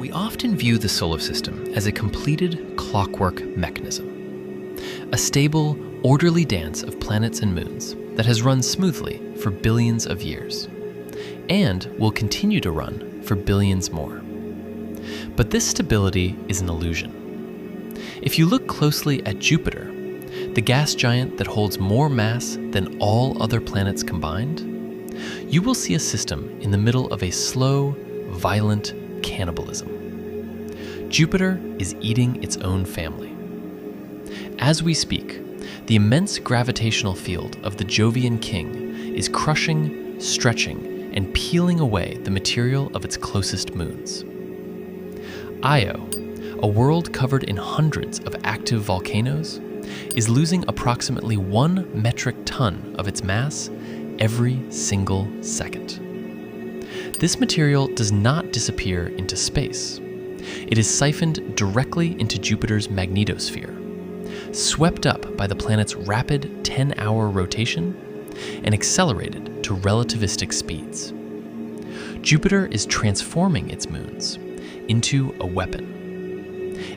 We often view the solar system as a completed clockwork mechanism, a stable, orderly dance of planets and moons that has run smoothly for billions of years, and will continue to run for billions more. But this stability is an illusion. If you look closely at Jupiter, the gas giant that holds more mass than all other planets combined, you will see a system in the middle of a slow, violent cannibalism. Jupiter is eating its own family. As we speak, the immense gravitational field of the Jovian king is crushing, stretching, and peeling away the material of its closest moons. Io, a world covered in hundreds of active volcanoes, is losing approximately 1 metric ton of its mass every single second. This material does not disappear into space. It is siphoned directly into Jupiter's magnetosphere, swept up by the planet's rapid 10-hour rotation, and accelerated to relativistic speeds. Jupiter is transforming its moons into a weapon.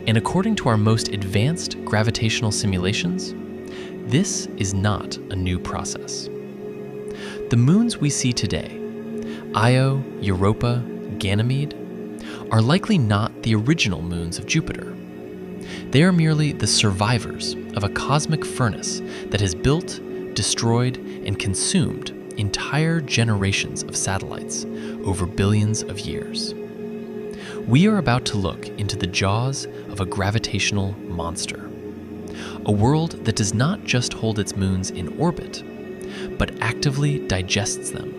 And according to our most advanced gravitational simulations, this is not a new process. The moons we see today, Io, Europa, Ganymede, are likely not the original moons of Jupiter. They are merely the survivors of a cosmic furnace that has built, destroyed, and consumed entire generations of satellites over billions of years. We are about to look into the jaws of a gravitational monster, a world that does not just hold its moons in orbit, but actively digests them,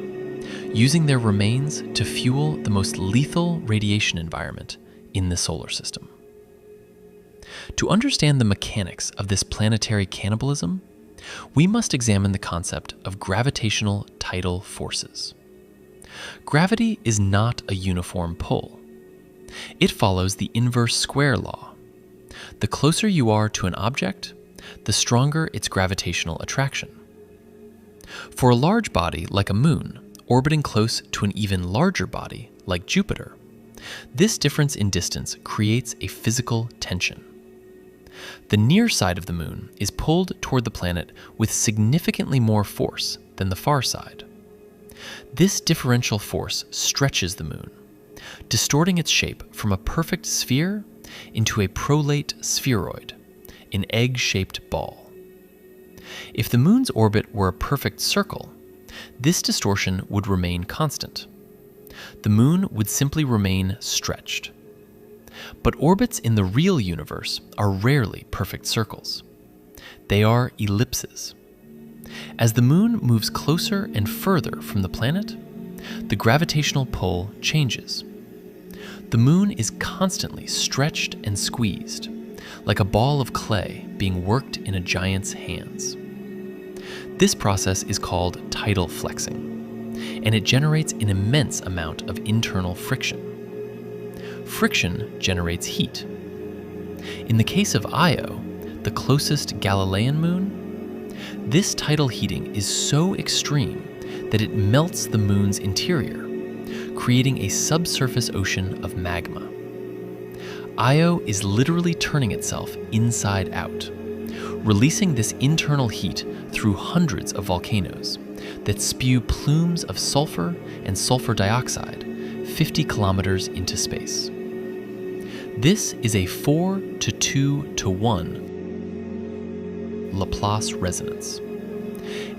using their remains to fuel the most lethal radiation environment in the solar system. To understand the mechanics of this planetary cannibalism, we must examine the concept of gravitational tidal forces. Gravity is not a uniform pull. It follows the inverse square law. The closer you are to an object, the stronger its gravitational attraction. For a large body like a moon, orbiting close to an even larger body like Jupiter, this difference in distance creates a physical tension. The near side of the moon is pulled toward the planet with significantly more force than the far side. This differential force stretches the moon, distorting its shape from a perfect sphere into a prolate spheroid, an egg-shaped ball. If the moon's orbit were a perfect circle, this distortion would remain constant. The moon would simply remain stretched. But orbits in the real universe are rarely perfect circles. They are ellipses. As the moon moves closer and further from the planet, the gravitational pull changes. The moon is constantly stretched and squeezed, like a ball of clay being worked in a giant's hands. This process is called tidal flexing, and it generates an immense amount of internal friction. Friction generates heat. In the case of Io, the closest Galilean moon, this tidal heating is so extreme that it melts the moon's interior, creating a subsurface ocean of magma. Io is literally turning itself inside out, releasing this internal heat through hundreds of volcanoes that spew plumes of sulfur and sulfur dioxide 50 kilometers into space. This is a 4:2:1 Laplace resonance.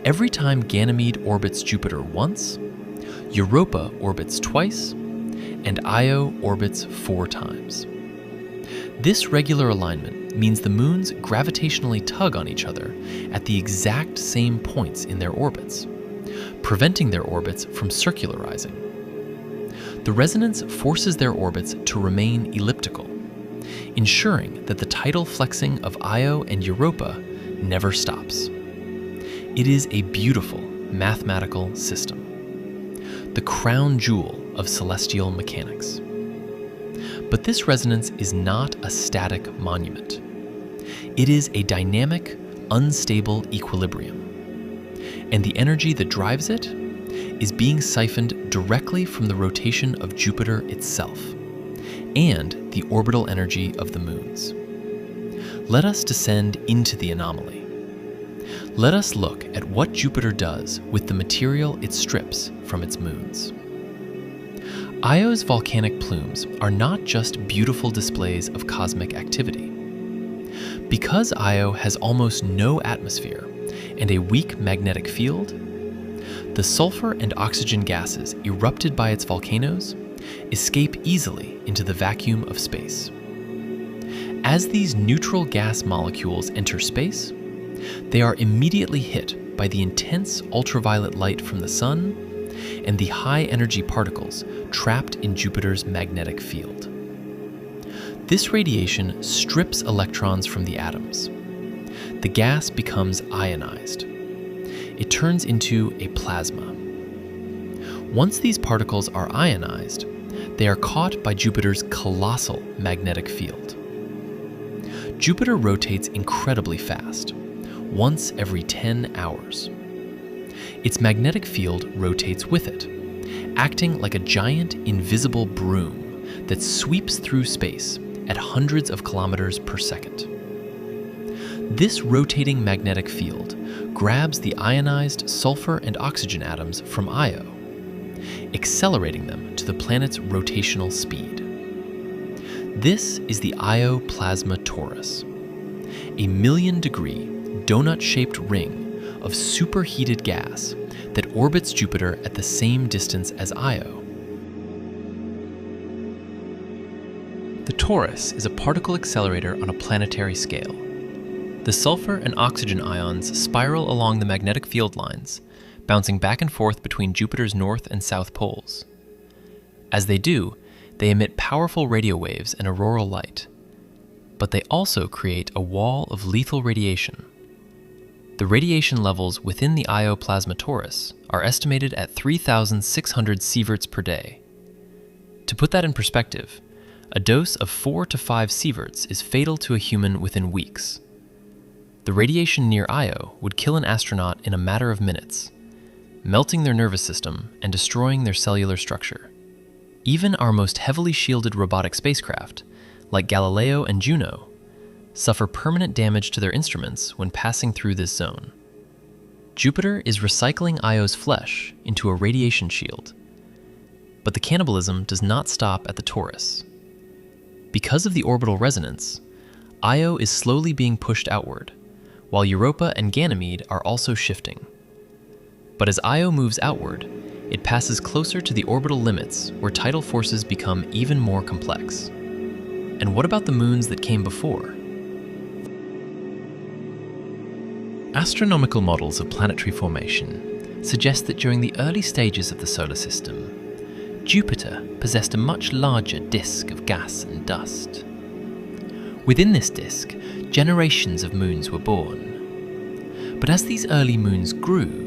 Every time Ganymede orbits Jupiter once, Europa orbits twice, and Io orbits 4 times. This regular alignment means the moons gravitationally tug on each other at the exact same points in their orbits, preventing their orbits from circularizing. The resonance forces their orbits to remain elliptical, ensuring that the tidal flexing of Io and Europa never stops. It is a beautiful mathematical system, the crown jewel of celestial mechanics. But this resonance is not a static monument. It is a dynamic, unstable equilibrium. And the energy that drives it is being siphoned directly from the rotation of Jupiter itself, and the orbital energy of the moons. Let us descend into the anomaly. Let us look at what Jupiter does with the material it strips from its moons. Io's volcanic plumes are not just beautiful displays of cosmic activity. Because Io has almost no atmosphere and a weak magnetic field, the sulfur and oxygen gases erupted by its volcanoes escape easily into the vacuum of space. As these neutral gas molecules enter space, they are immediately hit by the intense ultraviolet light from the sun and the high-energy particles trapped in Jupiter's magnetic field. This radiation strips electrons from the atoms. The gas becomes ionized. It turns into a plasma. Once these particles are ionized, they are caught by Jupiter's colossal magnetic field. Jupiter rotates incredibly fast, once every 10 hours. Its magnetic field rotates with it, acting like a giant invisible broom that sweeps through space at hundreds of kilometers per second. This rotating magnetic field grabs the ionized sulfur and oxygen atoms from Io, accelerating them to the planet's rotational speed. This is the Io Plasma Torus, a 1,000,000-degree donut-shaped ring of superheated gas that orbits Jupiter at the same distance as Io. The torus is a particle accelerator on a planetary scale. The sulfur and oxygen ions spiral along the magnetic field lines, bouncing back and forth between Jupiter's north and south poles. As they do, they emit powerful radio waves and auroral light, but they also create a wall of lethal radiation. The radiation levels within the Io Plasma Torus are estimated at 3,600 Sieverts per day. To put that in perspective, a dose of 4 to 5 Sieverts is fatal to a human within weeks. The radiation near Io would kill an astronaut in a matter of minutes, melting their nervous system and destroying their cellular structure. Even our most heavily shielded robotic spacecraft, like Galileo and Juno, suffer permanent damage to their instruments when passing through this zone. Jupiter is recycling Io's flesh into a radiation shield, but the cannibalism does not stop at the torus. Because of the orbital resonance, Io is slowly being pushed outward, while Europa and Ganymede are also shifting. But as Io moves outward, it passes closer to the orbital limits where tidal forces become even more complex. And what about the moons that came before? Astronomical models of planetary formation suggest that during the early stages of the solar system, Jupiter possessed a much larger disk of gas and dust. Within this disk, generations of moons were born. But as these early moons grew,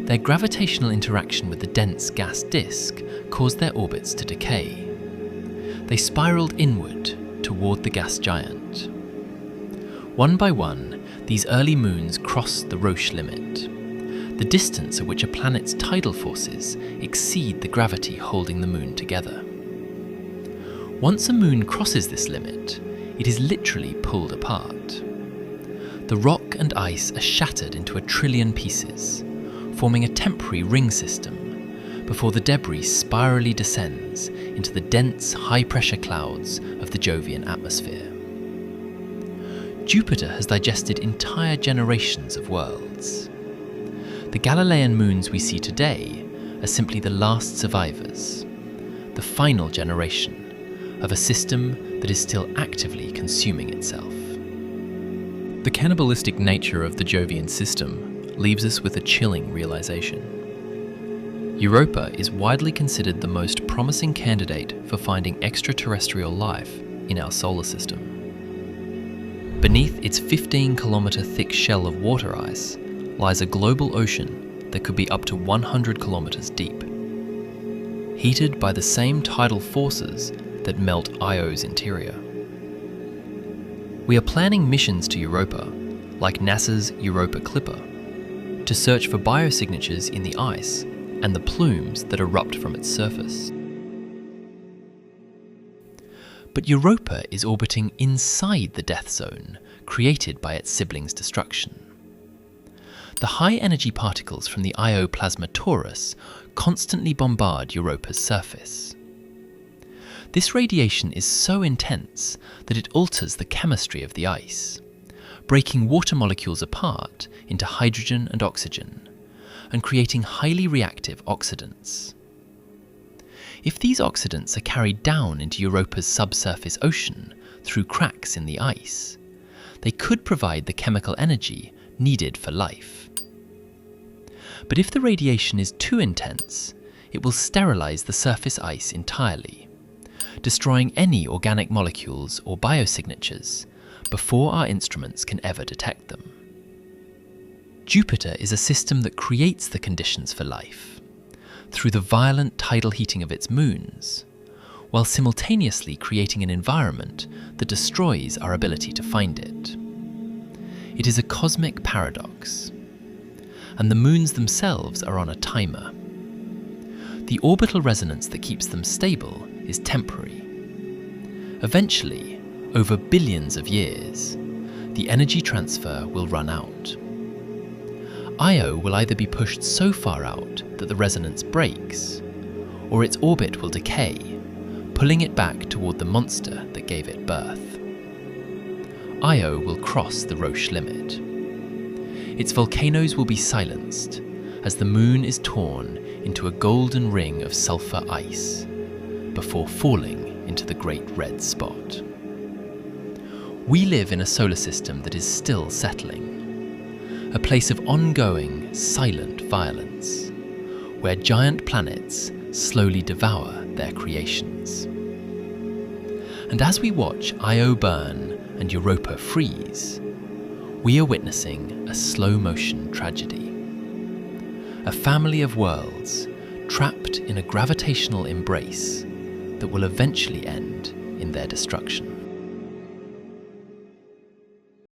their gravitational interaction with the dense gas disk caused their orbits to decay. They spiraled inward toward the gas giant. One by one, these early moons crossed the Roche Limit, the distance at which a planet's tidal forces exceed the gravity holding the moon together. Once a moon crosses this limit, it is literally pulled apart. The rock and ice are shattered into 1 trillion pieces, forming a temporary ring system, before the debris spirally descends into the dense, high-pressure clouds of the Jovian atmosphere. Jupiter has digested entire generations of worlds. The Galilean moons we see today are simply the last survivors, the final generation of a system that is still actively consuming itself. The cannibalistic nature of the Jovian system leaves us with a chilling realization. Europa is widely considered the most promising candidate for finding extraterrestrial life in our solar system. Beneath its 15-kilometer thick shell of water ice lies a global ocean that could be up to 100 kilometers deep. Heated by the same tidal forces that melt Io's interior. We are planning missions to Europa, like NASA's Europa Clipper, to search for biosignatures in the ice and the plumes that erupt from its surface. But Europa is orbiting inside the death zone created by its siblings' destruction. The high-energy particles from the Io Plasma Torus constantly bombard Europa's surface. This radiation is so intense that it alters the chemistry of the ice, breaking water molecules apart into hydrogen and oxygen, and creating highly reactive oxidants. If these oxidants are carried down into Europa's subsurface ocean through cracks in the ice, they could provide the chemical energy needed for life. But if the radiation is too intense, it will sterilize the surface ice entirely, destroying any organic molecules or biosignatures before our instruments can ever detect them. Jupiter is a system that creates the conditions for life through the violent tidal heating of its moons, while simultaneously creating an environment that destroys our ability to find it. It is a cosmic paradox, and the moons themselves are on a timer. The orbital resonance that keeps them stable is temporary. Eventually, over billions of years, the energy transfer will run out. Io will either be pushed so far out that the resonance breaks, or its orbit will decay, pulling it back toward the monster that gave it birth. Io will cross the Roche Limit. Its volcanoes will be silenced as the moon is torn into a golden ring of sulfur ice before falling into the Great Red Spot. We live in a solar system that is still settling, a place of ongoing, silent violence, where giant planets slowly devour their creations. And as we watch Io burn and Europa freeze, we are witnessing a slow-motion tragedy. A family of worlds trapped in a gravitational embrace that will eventually end in their destruction.